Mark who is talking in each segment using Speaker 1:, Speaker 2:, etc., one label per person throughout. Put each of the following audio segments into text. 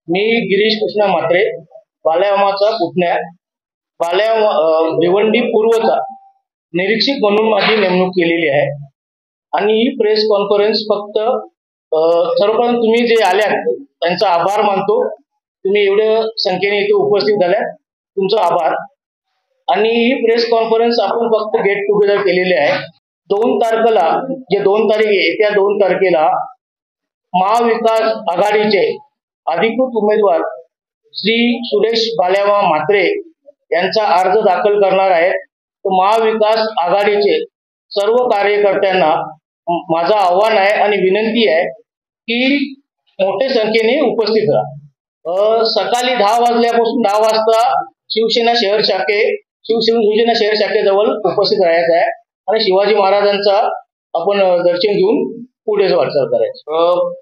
Speaker 1: मी गिरीश कृष्णा म्हात्रे, बाल्यामाचा पुतण्या, भिवंडी पूर्वचा निरीक्षक म्हणून माझी नेमणूक केलेली आहे. आणि ही प्रेस कॉन्फरन्स फक्त सर्वप्रथम तुम्ही जे आल्यात त्यांचा आभार मानतो. तुम्ही एवढ्या संख्येने इथे उपस्थित झाल्यात, तुमचा आभार. आणि ही प्रेस कॉन्फरन्स आपण फक्त गेट टुगेदर केलेली आहे. 2 तारखेला जे 2 तारीख आहे त्या 2 तारखेला महाविकास आघाडीचे अधिकृत उमेदवार श्री सुरेश बाल्यामा म्हात्रे यांचा अर्ज दाखल करणार आहेत. तर महाविकास आघाडीचे सर्व कार्यकर्त्यांना माझं आव्हान आहे आणि विनंती आहे की मोठ्या संख्येने उपस्थित राहा. सकाळी 10 वाजल्यापासून 10 वाजता शिवसेना शहर शाखेजवळ उपस्थित राहायचं आहे आणि शिवाजी महाराजांचा आपण दर्शन घेऊन पुढे वाटचाल करायची.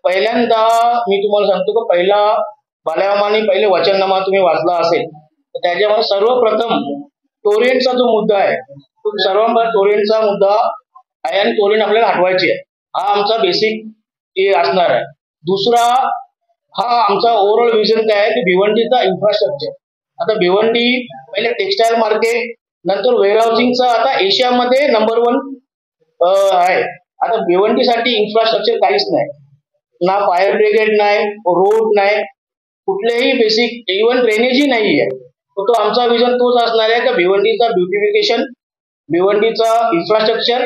Speaker 1: पहिल्यांदा मी तुम्हाला सांगतो की पहिला बाल्यामाने पहिले वचननामा तुम्ही वाचला असेल तर त्याच्यामध्ये सर्वप्रथम टोरेंटचा जो मुद्दा आहे तो सर्वांना टोरेंटचा मुद्दा आहे आणि टोरेंट आपल्याला हटवायची आहे. हा आमचा बेसिक हे असणार आहे. दुसरा हा आमचा ओव्हरऑल विजन काय आहे की भिवंडीचा इन्फ्रास्ट्रक्चर. आता भिवंडी पहिले टेक्सटाईल मार्केट, नंतर वेअरहाऊसिंगचा आता एशियामध्ये नंबर 1 आहे. आता भिवंडीसाठी इन्फ्रास्ट्रक्चर काहीच नाही, ना फायर ब्रिगेड नाही, रोड नाही, कुठलेही बेसिक इव्हन ड्रेनेजही नाही आहे. तो आमचा विजन तोच असणार आहे की भिवंडीचा ब्युटिफिकेशन, भिवंडीचा इन्फ्रास्ट्रक्चर.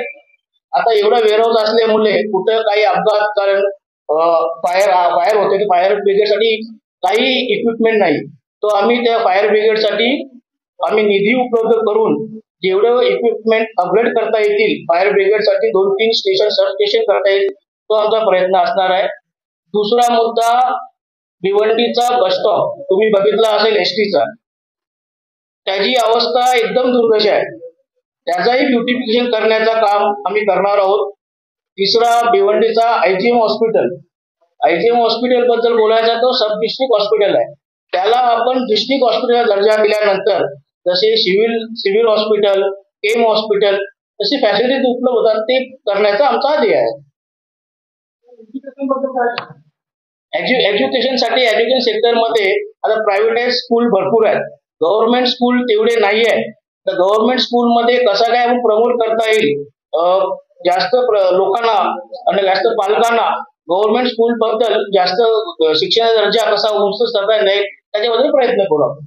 Speaker 1: आता एवढा वेअरहाऊस असल्यामुळे कुठं काही अपघात, कारण फायर होते की फायर ब्रिगेडसाठी काही इक्विपमेंट नाही, तो आम्ही त्या फायर ब्रिगेडसाठी आम्ही निधी उपलब्ध करून जेवढं इक्विपमेंट अपग्रेड करता येतील फायर ब्रिगेडसाठी 2-3 स्टेशन सब स्टेशन करता येईल तो आमचा प्रयत्न असणार आहे. दुसरा मुद्दा भिवंडीचा बस स्टॉप तुम्ही बघितला असेल एसटीचा, त्याची अवस्था एकदम दुर्दशा आहे. त्याचाही ब्युटिफिकेशन करण्याचं काम आम्ही करणार आहोत. तिसरा भिवंडीचा आयजीएम हॉस्पिटल बद्दल बोलायचा तो सब डिस्ट्रिक्ट हॉस्पिटल आहे. त्याला आपण डिस्ट्रिक्ट हॉस्पिटल दर्जा दिल्यानंतर जसे सिव्हिल हॉस्पिटल, केम हॉस्पिटल तशी फॅसिलिटीज उपलब्ध होतात ते करण्याचा आमचा ध्येय आहे. एज्युकेशनसाठी एज्युकेशन सेक्टरमध्ये आता प्रायव्हेटाइज स्कूल भरपूर आहेत, गव्हर्नमेंट स्कूल तेवढे नाही आहे. तर गव्हर्नमेंट स्कूलमध्ये कसं काय आपण प्रमोट करता येईल, जास्त लोकांना आणि जास्त पालकांना गव्हर्नमेंट स्कूल बद्दल जास्त शिक्षणाचा दर्जा कसा उंच करता येईल त्याच्याबद्दल प्रयत्न करू आपण.